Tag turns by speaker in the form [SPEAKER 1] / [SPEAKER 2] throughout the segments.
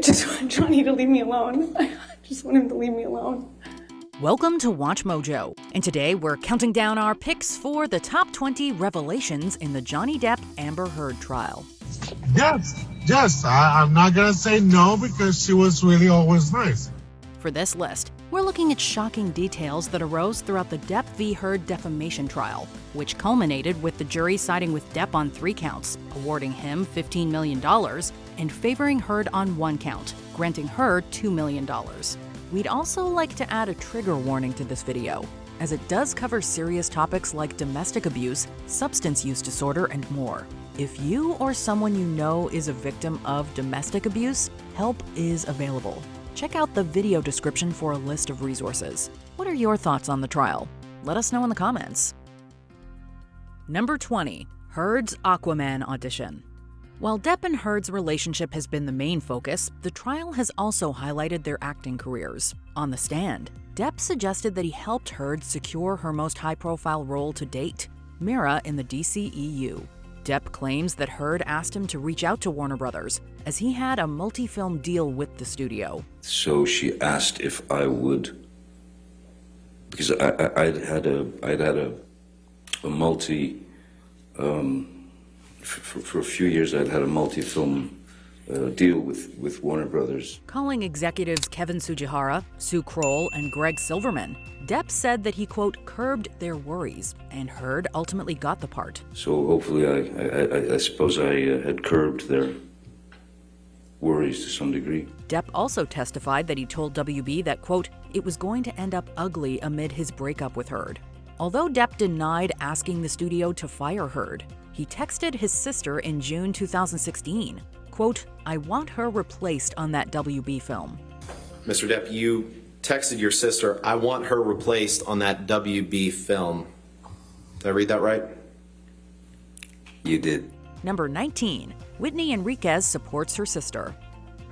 [SPEAKER 1] just want Johnny to leave me alone. I just want him to leave me alone.
[SPEAKER 2] Welcome to Watch Mojo, and today we're counting down our picks for the top 20 revelations in the Johnny Depp Amber Heard trial.
[SPEAKER 3] Yes, I'm not gonna say no because she was really always nice.
[SPEAKER 2] For this list, we're looking at shocking details that arose throughout the Depp v. Heard defamation trial, which culminated with the jury siding with Depp on 3 counts, awarding him $15 million, and favoring Heard on 1 count, granting her $2 million. We'd also like to add a trigger warning to this video, as it does cover serious topics like domestic abuse, substance use disorder, and more. If you or someone you know is a victim of domestic abuse, help is available. Check out the video description for a list of resources. What are your thoughts on the trial? Let us know in the comments. Number 20. Heard's Aquaman audition. While Depp and Heard's relationship has been the main focus, the trial has also highlighted their acting careers. On the stand, Depp suggested that he helped Heard secure her most high-profile role to date, Mira in the DCEU. Depp claims that Heard asked him to reach out to Warner Brothers, as he had a multi-film deal with the studio.
[SPEAKER 4] So she asked if I would, because I'd had a multi. For a few years, I'd had a multi-film deal with Warner Brothers.
[SPEAKER 2] Calling executives Kevin Tsujihara, Sue Kroll, and Greg Silverman, Depp said that he, quote, curbed their worries, and Heard ultimately got the part.
[SPEAKER 4] So hopefully I suppose I had curbed their worries to some degree.
[SPEAKER 2] Depp also testified that he told WB that, quote, it was going to end up ugly amid his breakup with Heard. Although Depp denied asking the studio to fire Heard, he texted his sister in June 2016, quote, I want her replaced on that WB film.
[SPEAKER 5] Mr. Depp, you texted your sister, I want her replaced on that WB film. Did I read that right?
[SPEAKER 4] You did.
[SPEAKER 2] Number 19. Whitney Enriquez supports her sister.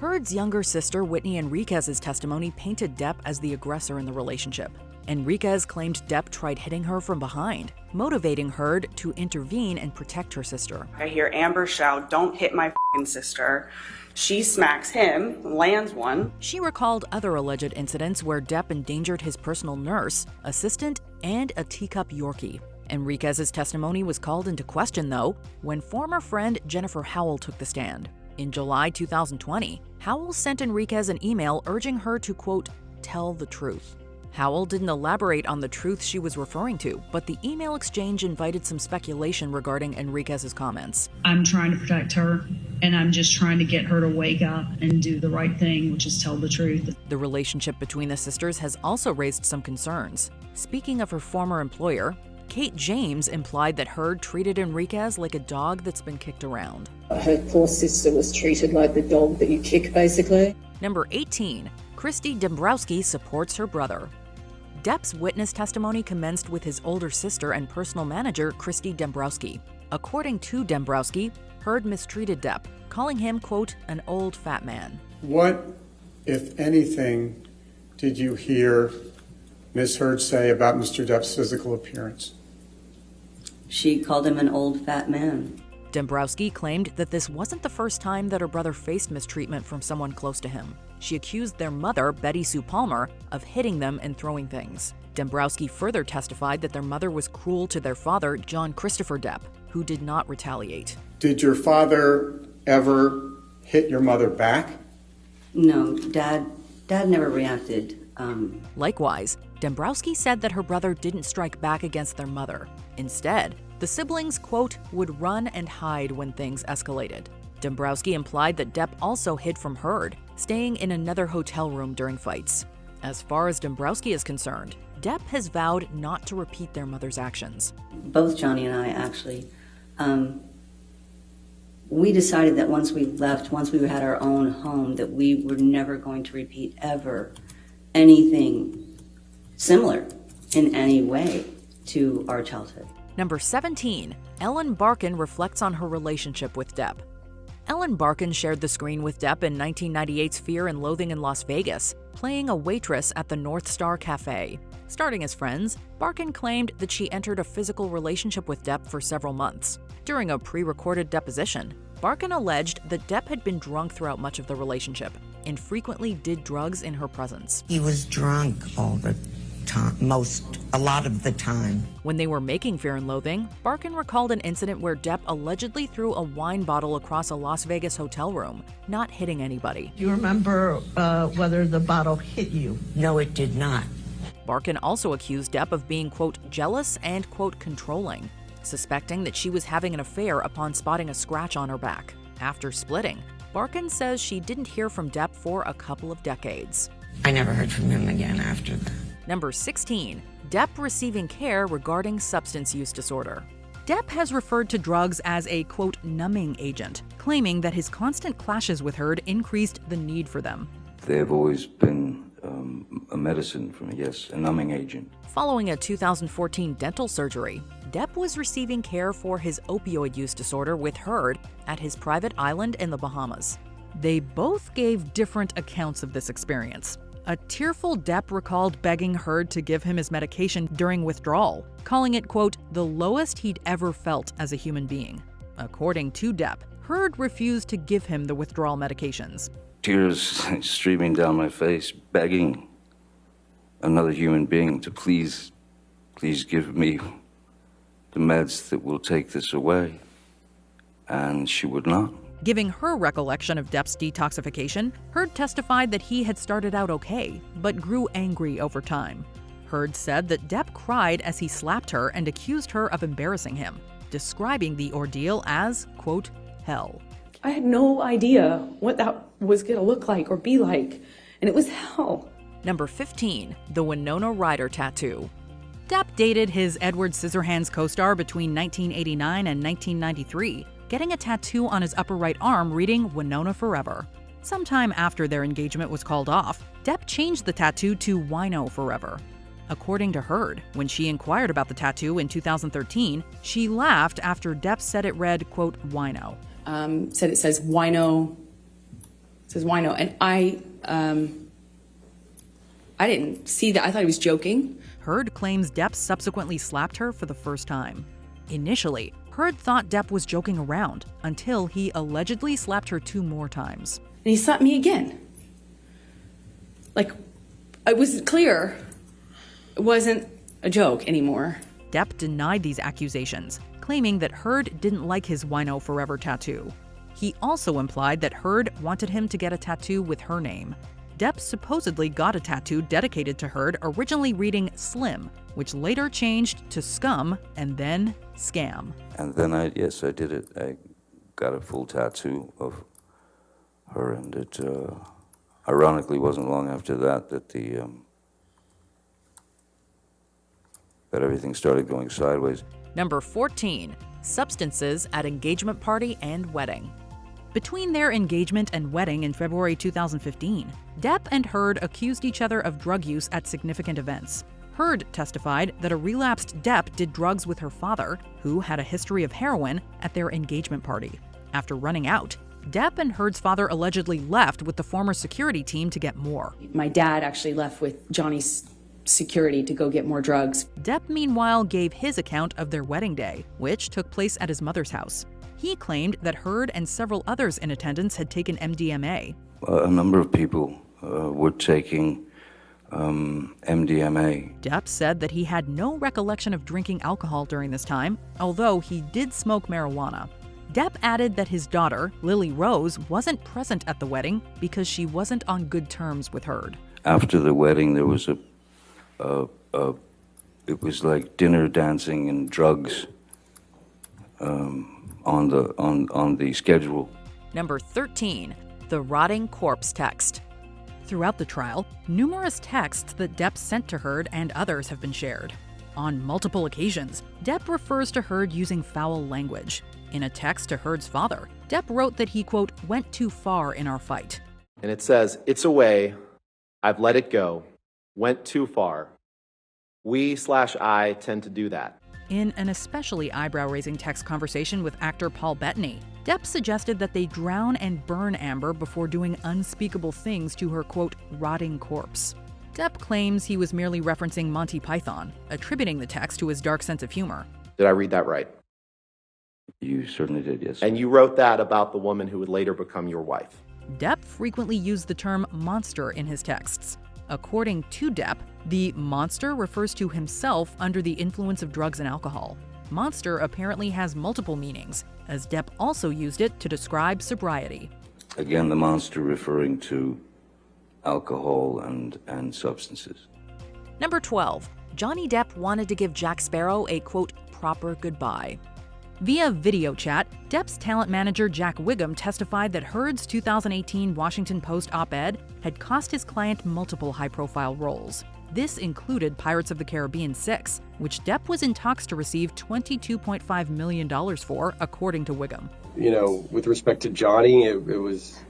[SPEAKER 2] Heard's younger sister Whitney Enriquez's testimony painted Depp as the aggressor in the relationship. Enriquez claimed Depp tried hitting her from behind, motivating Heard to intervene and protect her sister.
[SPEAKER 1] I hear Amber shout, don't hit my f***ing sister. She smacks him, lands one.
[SPEAKER 2] She recalled other alleged incidents where Depp endangered his personal nurse, assistant, and a teacup Yorkie. Enriquez's testimony was called into question, though, when former friend Jennifer Howell took the stand. In July 2020, Howell sent Enriquez an email urging her to, quote, tell the truth. Howell didn't elaborate on the truth she was referring to, but the email exchange invited some speculation regarding Enriquez's comments.
[SPEAKER 6] I'm trying to protect her, and I'm just trying to get her to wake up and do the right thing, which is tell the truth.
[SPEAKER 2] The relationship between the sisters has also raised some concerns. Speaking of her former employer, Kate James implied that Heard treated Enriquez like a dog that's been kicked around.
[SPEAKER 7] Her poor sister was treated like the dog that you kick, basically.
[SPEAKER 2] Number 18. Christy Dembrowski supports her brother. Depp's witness testimony commenced with his older sister and personal manager, Christy Dembrowski. According to Dembrowski, Heard mistreated Depp, calling him, quote, an old fat man.
[SPEAKER 8] What, if anything, did you hear Ms. Heard say about Mr. Depp's physical appearance?
[SPEAKER 9] She called him an old fat man.
[SPEAKER 2] Dembrowski claimed that this wasn't the first time that her brother faced mistreatment from someone close to him. She accused their mother, Betty Sue Palmer, of hitting them and throwing things. Dembrowski further testified that their mother was cruel to their father, John Christopher Depp, who did not retaliate.
[SPEAKER 8] Did your father ever hit your mother back?
[SPEAKER 9] No, Dad never reacted.
[SPEAKER 2] Likewise, Dembrowski said that her brother didn't strike back against their mother. Instead, the siblings, quote, would run and hide when things escalated. Dembrowski implied that Depp also hid from Heard, staying in another hotel room during fights. As far as Dembrowski is concerned, Depp has vowed not to repeat their mother's actions.
[SPEAKER 9] Both Johnny and I actually, we decided that once we left, once we had our own home, that we were never going to repeat ever anything similar in any way to our childhood.
[SPEAKER 2] Number 17. Ellen Barkin reflects on her relationship with Depp. Ellen Barkin shared the screen with Depp in 1998's Fear and Loathing in Las Vegas, playing a waitress at the North Star Cafe. Starting as friends, Barkin claimed that she entered a physical relationship with Depp for several months. During a pre-recorded deposition, Barkin alleged that Depp had been drunk throughout much of the relationship and frequently did drugs in her presence.
[SPEAKER 10] He was drunk all the time, a lot of the time.
[SPEAKER 2] When they were making Fear and Loathing, Barkin recalled an incident where Depp allegedly threw a wine bottle across a Las Vegas hotel room, not hitting anybody.
[SPEAKER 11] Do you remember whether the bottle hit you?
[SPEAKER 10] No, it did not.
[SPEAKER 2] Barkin also accused Depp of being, quote, jealous and, quote, controlling, suspecting that she was having an affair upon spotting a scratch on her back. After splitting, Barkin says she didn't hear from Depp for a couple of decades.
[SPEAKER 10] I never heard from him again after that.
[SPEAKER 2] Number 16, Depp receiving care regarding substance use disorder. Depp has referred to drugs as a, quote, numbing agent, claiming that his constant clashes with Heard increased the need for them.
[SPEAKER 4] They have always been a medicine for me, yes, a numbing agent.
[SPEAKER 2] Following a 2014 dental surgery, Depp was receiving care for his opioid use disorder with Heard at his private island in the Bahamas. They both gave different accounts of this experience. A tearful Depp recalled begging Heard to give him his medication during withdrawal, calling it, quote, the lowest he'd ever felt as a human being. According to Depp, Heard refused to give him the withdrawal medications.
[SPEAKER 4] Tears streaming down my face, begging another human being to please give me the meds that will take this away. And she would not.
[SPEAKER 2] Giving her recollection of Depp's detoxification, Heard testified that he had started out okay, but grew angry over time. Heard said that Depp cried as he slapped her and accused her of embarrassing him, describing the ordeal as, quote, hell.
[SPEAKER 7] I had no idea what that was going to look like or be like, and it was hell.
[SPEAKER 2] Number 15, the Winona Ryder Tattoo. Depp dated his Edward Scissorhands co-star between 1989 and 1993, getting a tattoo on his upper right arm reading Winona Forever. Sometime after their engagement was called off, Depp changed the tattoo to Wino Forever. According to Heard, when she inquired about the tattoo in 2013, she laughed after Depp said it read, quote, Wino.
[SPEAKER 7] Said it says wino. It says wino, and I didn't see that. I thought he was joking.
[SPEAKER 2] Heard claims Depp subsequently slapped her for the first time. Initially, Heard thought Depp was joking around until he allegedly slapped her 2 more times.
[SPEAKER 7] And he slapped me again. Like, it was clear it wasn't a joke anymore.
[SPEAKER 2] Depp denied these accusations, claiming that Heard didn't like his Wino Forever tattoo. He also implied that Heard wanted him to get a tattoo with her name. Depp supposedly got a tattoo dedicated to Heard, originally reading Slim, which later changed to Scum and then Scam.
[SPEAKER 4] And then I did it. I got a full tattoo of her, and it ironically wasn't long after that that that everything started going sideways.
[SPEAKER 2] Number 14, substances at engagement party and wedding. Between their engagement and wedding in February 2015, Depp and Heard accused each other of drug use at significant events. Heard testified that a relapsed Depp did drugs with her father, who had a history of heroin, at their engagement party. After running out, Depp and Heard's father allegedly left with the former security team to get more.
[SPEAKER 7] My dad actually left with Johnny's security to go get more drugs.
[SPEAKER 2] Depp, meanwhile, gave his account of their wedding day, which took place at his mother's house. He claimed that Heard and several others in attendance had taken MDMA.
[SPEAKER 4] A number of people were taking MDMA.
[SPEAKER 2] Depp said that he had no recollection of drinking alcohol during this time, although he did smoke marijuana. Depp added that his daughter, Lily Rose, wasn't present at the wedding because she wasn't on good terms with Heard.
[SPEAKER 4] After the wedding, there was it was like dinner, dancing, and drugs on the schedule.
[SPEAKER 2] Number 13, the rotting corpse text. Throughout the trial, numerous texts that Depp sent to Heard and others have been shared. On multiple occasions, Depp refers to Heard using foul language. In a text to Heard's father, Depp wrote that he, quote, went too far in our fight.
[SPEAKER 5] And it says, it's away, I've let it go, went too far. We/I tend to do that.
[SPEAKER 2] In an especially eyebrow-raising text conversation with actor Paul Bettany, Depp suggested that they drown and burn Amber before doing unspeakable things to her, quote, rotting corpse. Depp claims he was merely referencing Monty Python, attributing the text to his dark sense of humor.
[SPEAKER 5] Did I read that right?
[SPEAKER 4] You certainly did, yes.
[SPEAKER 5] And you wrote that about the woman who would later become your wife.
[SPEAKER 2] Depp frequently used the term monster in his texts. According to Depp, the monster refers to himself under the influence of drugs and alcohol. Monster apparently has multiple meanings, as Depp also used it to describe sobriety.
[SPEAKER 4] Again, the monster referring to alcohol and substances.
[SPEAKER 2] Number 12. Johnny Depp wanted to give Jack Sparrow a, quote, proper goodbye. Via video chat, Depp's talent manager Jack Wiggum testified that Heard's 2018 Washington Post op-ed had cost his client multiple high-profile roles. This included Pirates of the Caribbean 6, which Depp was in talks to receive $22.5 million for, according to Wiggum.
[SPEAKER 12] You know, with respect to Johnny, it was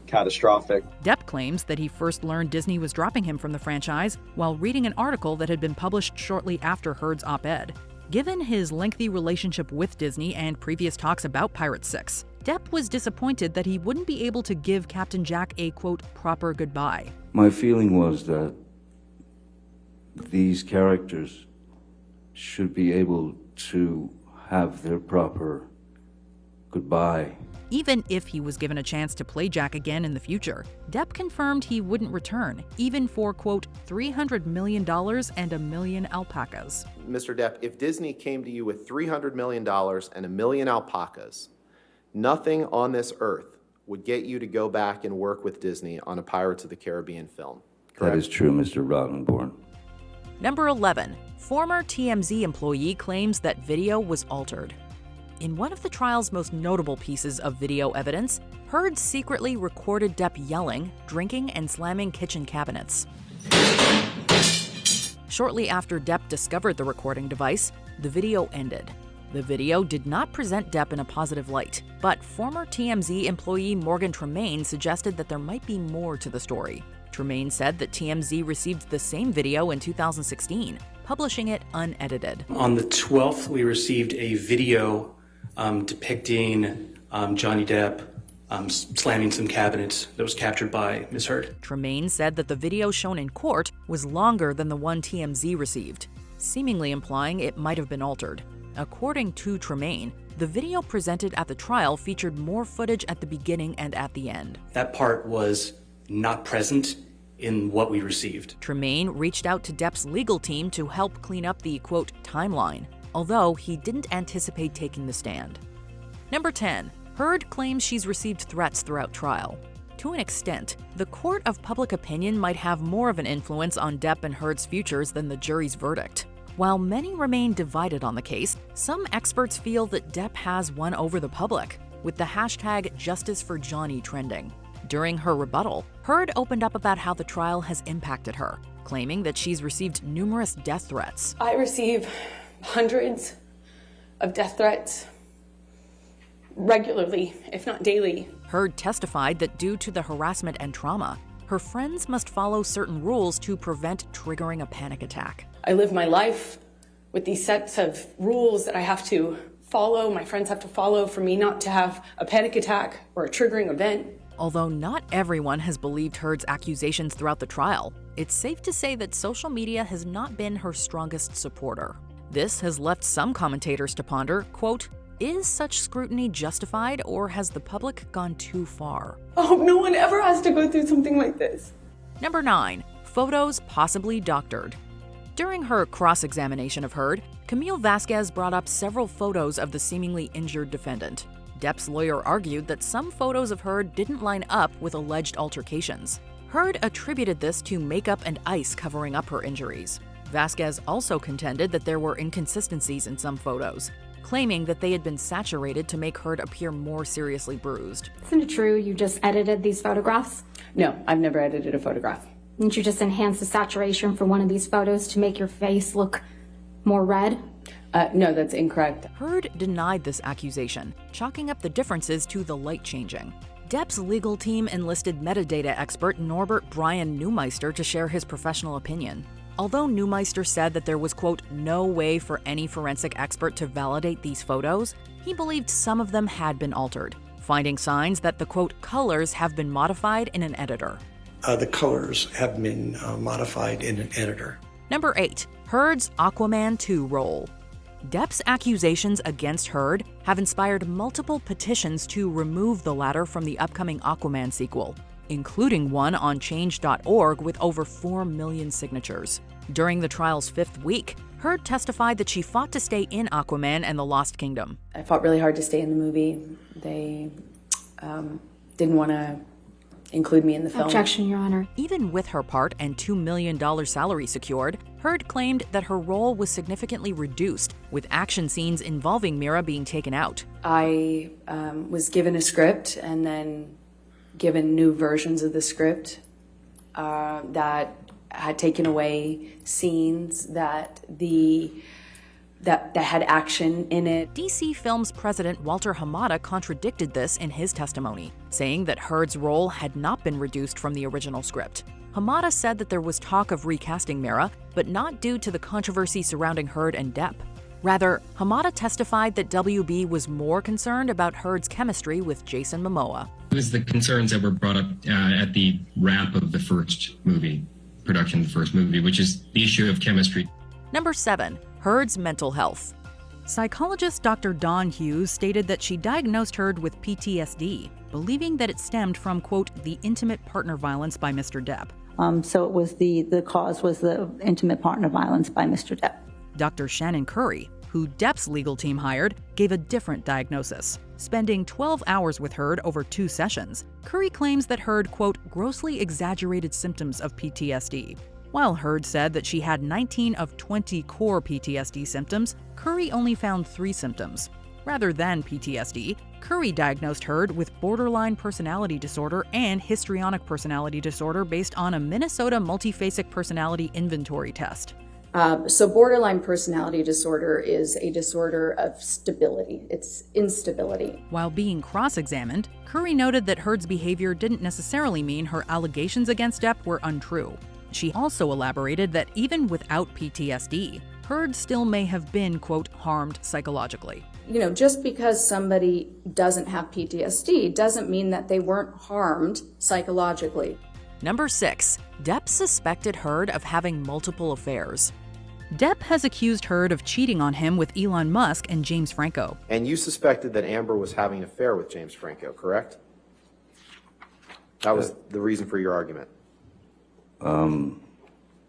[SPEAKER 12] catastrophic.
[SPEAKER 2] Depp claims that he first learned Disney was dropping him from the franchise while reading an article that had been published shortly after Heard's op-ed. Given his lengthy relationship with Disney and previous talks about Pirates 6, Depp was disappointed that he wouldn't be able to give Captain Jack a, quote, proper goodbye.
[SPEAKER 4] My feeling was that these characters should be able to have their proper goodbye.
[SPEAKER 2] Even if he was given a chance to play Jack again in the future, Depp confirmed he wouldn't return, even for, quote, $300 million and a million alpacas.
[SPEAKER 5] Mr. Depp, if Disney came to you with $300 million and a million alpacas, nothing on this earth would get you to go back and work with Disney on a Pirates of the Caribbean film. Correct?
[SPEAKER 4] That is true, Mr. Rottenborn.
[SPEAKER 2] Number 11. Former TMZ employee claims that video was altered. In one of the trial's most notable pieces of video evidence, Heard secretly recorded Depp yelling, drinking, and slamming kitchen cabinets. Shortly after Depp discovered the recording device, the video ended. The video did not present Depp in a positive light, but former TMZ employee Morgan Tremaine suggested that there might be more to the story. Tremaine said that TMZ received the same video in 2016, publishing it unedited.
[SPEAKER 13] On the 12th, we received a video depicting Johnny Depp slamming some cabinets that was captured by Ms. Heard.
[SPEAKER 2] Tremaine said that the video shown in court was longer than the one TMZ received, seemingly implying it might have been altered. According to Tremaine, the video presented at the trial featured more footage at the beginning and at the end.
[SPEAKER 13] That part was not present in what we received.
[SPEAKER 2] Tremaine reached out to Depp's legal team to help clean up the, quote, timeline, although he didn't anticipate taking the stand. Number 10. Heard claims she's received threats throughout trial. To an extent, the court of public opinion might have more of an influence on Depp and Heard's futures than the jury's verdict. While many remain divided on the case, some experts feel that Depp has won over the public, with the hashtag #JusticeForJohnny trending. During her rebuttal, Heard opened up about how the trial has impacted her, claiming that she's received numerous death threats.
[SPEAKER 14] I receive hundreds of death threats regularly, if not daily.
[SPEAKER 2] Heard testified that due to the harassment and trauma, her friends must follow certain rules to prevent triggering a panic attack.
[SPEAKER 14] I live my life with these sets of rules that I have to follow, my friends have to follow for me not to have a panic attack or a triggering event.
[SPEAKER 2] Although not everyone has believed Heard's accusations throughout the trial, it's safe to say that social media has not been her strongest supporter. This has left some commentators to ponder, quote, is such scrutiny justified, or has the public gone too far?
[SPEAKER 14] I hope no one ever has to go through something like this.
[SPEAKER 2] Number 9. Photos possibly doctored. During her cross-examination of Heard, Camille Vasquez brought up several photos of the seemingly injured defendant. Depp's lawyer argued that some photos of Heard didn't line up with alleged altercations. Heard attributed this to makeup and ice covering up her injuries. Vasquez also contended that there were inconsistencies in some photos, claiming that they had been saturated to make Heard appear more seriously bruised.
[SPEAKER 15] Isn't it true you just edited these photographs?
[SPEAKER 14] No, I've never edited a photograph.
[SPEAKER 15] Didn't you just enhance the saturation for one of these photos to make your face look more red?
[SPEAKER 14] No, that's incorrect.
[SPEAKER 2] Heard denied this accusation, chalking up the differences to the light changing. Depp's legal team enlisted metadata expert Norbert Brian Neumeister to share his professional opinion. Although Neumeister said that there was, quote, no way for any forensic expert to validate these photos, he believed some of them had been altered, finding signs that the, quote, colors have been modified in an editor.
[SPEAKER 16] The colors have been modified in an editor.
[SPEAKER 2] Number 8. Heard's Aquaman 2 role. Depp's accusations against Heard have inspired multiple petitions to remove the latter from the upcoming Aquaman sequel, including one on change.org with over 4 million signatures. During the trial's 5th week, Heard testified that she fought to stay in Aquaman and the Lost Kingdom.
[SPEAKER 14] I fought really hard to stay in the movie. They didn't want to include me in the film.
[SPEAKER 15] Objection, Your Honor.
[SPEAKER 2] Even with her part and $2 million salary secured, Heard claimed that her role was significantly reduced, with action scenes involving Mira being taken out.
[SPEAKER 14] I was given a script and then given new versions of the script that had taken away scenes that had action in it.
[SPEAKER 2] DC Films president Walter Hamada contradicted this in his testimony, saying that Heard's role had not been reduced from the original script. Hamada said that there was talk of recasting Mira, but not due to the controversy surrounding Heard and Depp. Rather, Hamada testified that WB was more concerned about Heard's chemistry with Jason Momoa.
[SPEAKER 17] It was the concerns that were brought up at the wrap of the first movie, production of the first movie, which is the issue of chemistry.
[SPEAKER 2] Number 7. Heard's mental health. Psychologist Dr. Dawn Hughes stated that she diagnosed Heard with PTSD, believing that it stemmed from, quote, the intimate partner violence by Mr. Depp.
[SPEAKER 18] So it was the cause was the intimate partner violence by Mr. Depp.
[SPEAKER 2] Dr. Shannon Curry, who Depp's legal team hired, gave a different diagnosis. Spending 12 hours with Heard over 2 sessions, Curry claims that Heard, quote, grossly exaggerated symptoms of PTSD. While Heard said that she had 19 of 20 core PTSD symptoms, Curry only found 3 symptoms. Rather than PTSD, Curry diagnosed Heard with borderline personality disorder and histrionic personality disorder based on a Minnesota multiphasic personality inventory test.
[SPEAKER 19] So borderline personality disorder is a disorder of stability. It's instability.
[SPEAKER 2] While being cross-examined, Curry noted that Heard's behavior didn't necessarily mean her allegations against Depp were untrue. She also elaborated that even without PTSD, Heard still may have been, quote, harmed psychologically.
[SPEAKER 19] You know, just because somebody doesn't have PTSD doesn't mean that they weren't harmed psychologically.
[SPEAKER 2] Number 6. Depp suspected Heard of having multiple affairs. Depp has accused Heard of cheating on him with Elon Musk and James Franco.
[SPEAKER 5] And you suspected that Amber was having an affair with James Franco, correct? That was the reason for your argument.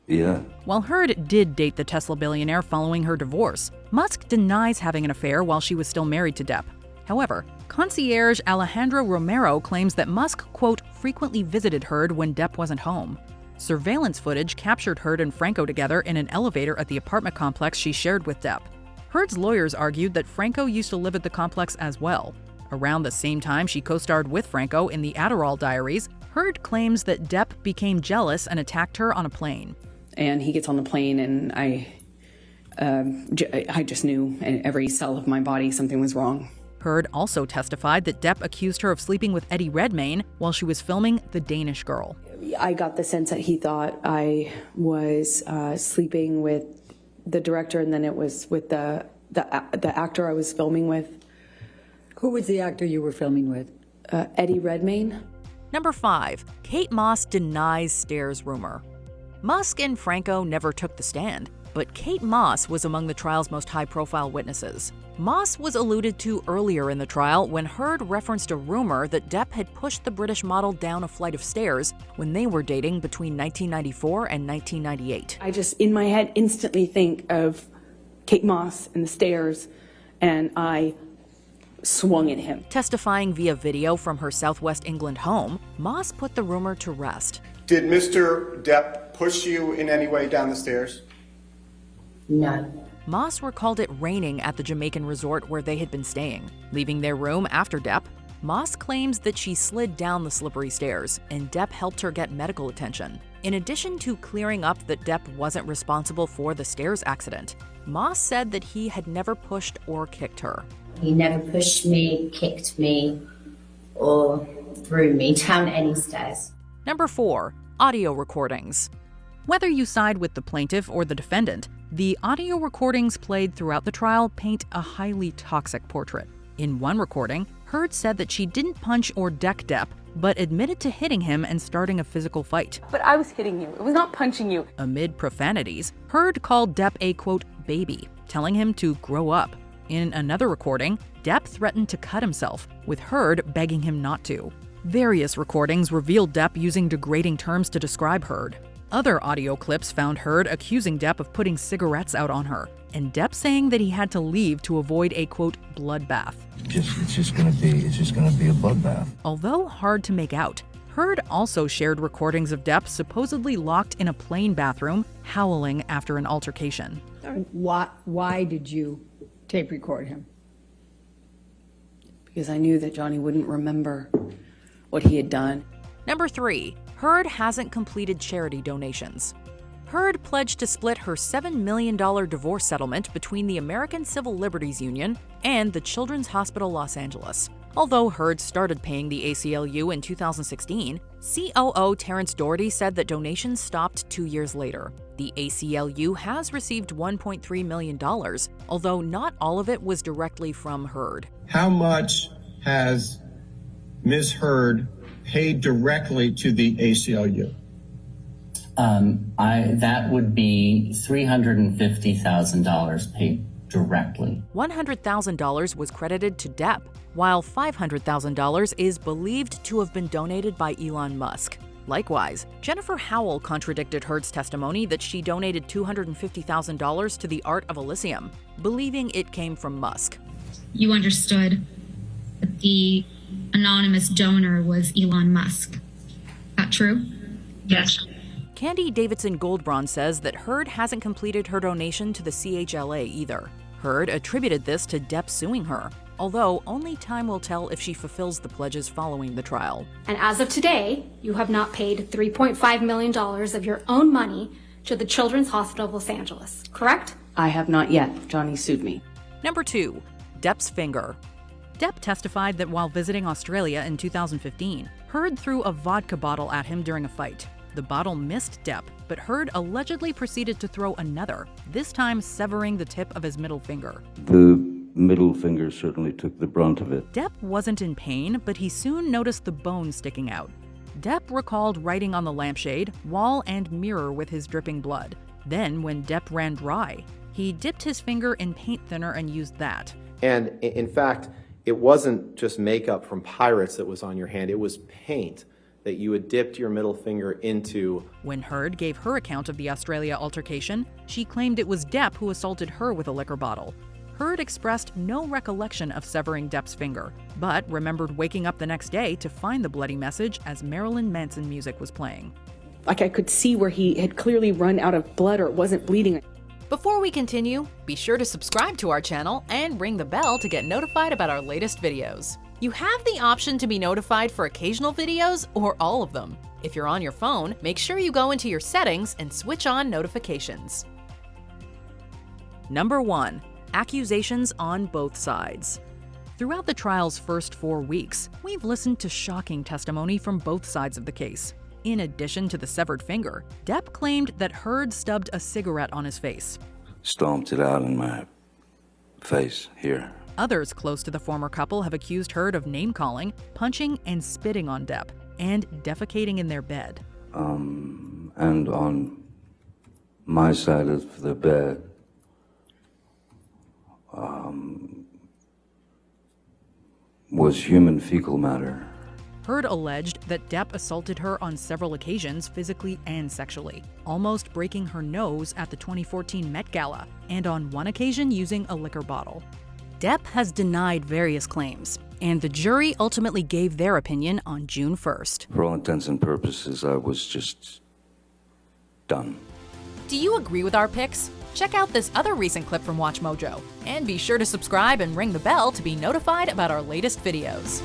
[SPEAKER 4] Yeah.
[SPEAKER 2] While Heard did date the Tesla billionaire following her divorce, Musk denies having an affair while she was still married to Depp. However, concierge Alejandro Romero claims that Musk, quote, frequently visited Heard when Depp wasn't home. Surveillance footage captured Heard and Franco together in an elevator at the apartment complex she shared with Depp. Heard's lawyers argued that Franco used to live at the complex as well. Around the same time she co-starred with Franco in the Adderall Diaries, Heard claims that Depp became jealous and attacked her on a plane.
[SPEAKER 14] And he gets on the plane, and I just knew in every cell of my body something was wrong.
[SPEAKER 2] Heard also testified that Depp accused her of sleeping with Eddie Redmayne while she was filming The Danish Girl.
[SPEAKER 14] I got the sense that he thought I was sleeping with the director, and then it was with the actor I was filming with.
[SPEAKER 20] Who was the actor you were filming with?
[SPEAKER 14] Eddie Redmayne.
[SPEAKER 2] Number 5. Kate Moss denies stairs rumor. Musk and Franco never took the stand, but Kate Moss was among the trial's most high-profile witnesses. Moss was alluded to earlier in the trial when Heard referenced a rumor that Depp had pushed the British model down a flight of stairs when they were dating between 1994 and 1998.
[SPEAKER 14] I just, in my head, instantly think of Kate Moss and the stairs, and I swung at him.
[SPEAKER 2] Testifying via video from her Southwest England home, Moss put the rumor to rest.
[SPEAKER 8] Did Mr. Depp push you in any way down the stairs?
[SPEAKER 20] No.
[SPEAKER 2] Moss recalled it raining at the Jamaican resort where they had been staying. Leaving their room after Depp, Moss claims that she slid down the slippery stairs, and Depp helped her get medical attention. In addition to clearing up that Depp wasn't responsible for the stairs accident, Moss said that he had never pushed or kicked her.
[SPEAKER 20] He never pushed me, kicked me, or threw me down any stairs.
[SPEAKER 2] Number 4. Audio recordings. Whether you side with the plaintiff or the defendant, the audio recordings played throughout the trial paint a highly toxic portrait. In one recording, Heard said that she didn't punch or deck Depp, but admitted to hitting him and starting a physical fight.
[SPEAKER 14] But I was hitting you. It was not punching you.
[SPEAKER 2] Amid profanities, Heard called Depp a, quote, baby, telling him to grow up. In another recording, Depp threatened to cut himself, with Heard begging him not to. Various recordings revealed Depp using degrading terms to describe Heard. Other audio clips found Heard accusing Depp of putting cigarettes out on her, and Depp saying that he had to leave to avoid a, quote, bloodbath.
[SPEAKER 4] It's just gonna be a bloodbath.
[SPEAKER 2] Although hard to make out, Heard also shared recordings of Depp supposedly locked in a plane bathroom, howling after an altercation.
[SPEAKER 21] Why did you tape record him?
[SPEAKER 14] Because I knew that Johnny wouldn't remember what he had done.
[SPEAKER 2] Number 3, Heard hasn't completed charity donations. Heard pledged to split her $7 million divorce settlement between the American Civil Liberties Union and the Children's Hospital Los Angeles. Although Heard started paying the ACLU in 2016, COO Terrence Doherty said that donations stopped 2 years later. The ACLU has received $1.3 million, although not all of it was directly from Heard.
[SPEAKER 22] How much has Ms. Heard paid directly to the ACLU?
[SPEAKER 23] That would be $350,000 paid directly.
[SPEAKER 2] $100,000 was credited to Depp, while $500,000 is believed to have been donated by Elon Musk. Likewise, Jennifer Howell contradicted Heard's testimony that she donated $250,000 to the Art of Elysium, believing it came from Musk.
[SPEAKER 24] You understood that the anonymous donor was Elon Musk. Is that true? Yes.
[SPEAKER 2] Candy Davidson Goldbraun says that Heard hasn't completed her donation to the CHLA either. Heard attributed this to Depp suing her, although only time will tell if she fulfills the pledges following the trial.
[SPEAKER 15] And as of today, you have not paid $3.5 million of your own money to the Children's Hospital of Los Angeles, correct?
[SPEAKER 14] I have not yet. Johnny sued me.
[SPEAKER 2] Number 2, Depp's finger. Depp testified that while visiting Australia in 2015, Heard threw a vodka bottle at him during a fight. The bottle missed Depp, but Heard allegedly proceeded to throw another, this time severing the tip of his middle finger.
[SPEAKER 4] The middle finger certainly took the brunt of it.
[SPEAKER 2] Depp wasn't in pain, but he soon noticed the bone sticking out. Depp recalled writing on the lampshade, wall, and mirror with his dripping blood. Then, when Depp ran dry, he dipped his finger in paint thinner and used that.
[SPEAKER 5] And in fact, it wasn't just makeup from Pirates that was on your hand, it was paint that you had dipped your middle finger into.
[SPEAKER 2] When Heard gave her account of the Australia altercation, she claimed it was Depp who assaulted her with a liquor bottle. Heard expressed no recollection of severing Depp's finger, but remembered waking up the next day to find the bloody message as Marilyn Manson music was playing.
[SPEAKER 7] Like I could see where he had clearly run out of blood or it wasn't bleeding.
[SPEAKER 2] Before we continue, be sure to subscribe to our channel and ring the bell to get notified about our latest videos. You have the option to be notified for occasional videos or all of them. If you're on your phone, make sure you go into your settings and switch on notifications. Number 1. Accusations on both sides. Throughout the trial's first 4 weeks, we've listened to shocking testimony from both sides of the case. In addition to the severed finger, Depp claimed that Heard stubbed a cigarette on his face.
[SPEAKER 4] Stomped it out in my face here.
[SPEAKER 2] Others close to the former couple have accused Heard of name-calling, punching, and spitting on Depp, and defecating in their bed.
[SPEAKER 4] And on my side of the bed, was human fecal matter.
[SPEAKER 2] Heard alleged that Depp assaulted her on several occasions physically and sexually, almost breaking her nose at the 2014 Met Gala, and on one occasion using a liquor bottle. Depp has denied various claims, and the jury ultimately gave their opinion on June 1st.
[SPEAKER 4] For all intents and purposes, I was just done.
[SPEAKER 2] Do you agree with our picks? Check out this other recent clip from WatchMojo, and be sure to subscribe and ring the bell to be notified about our latest videos.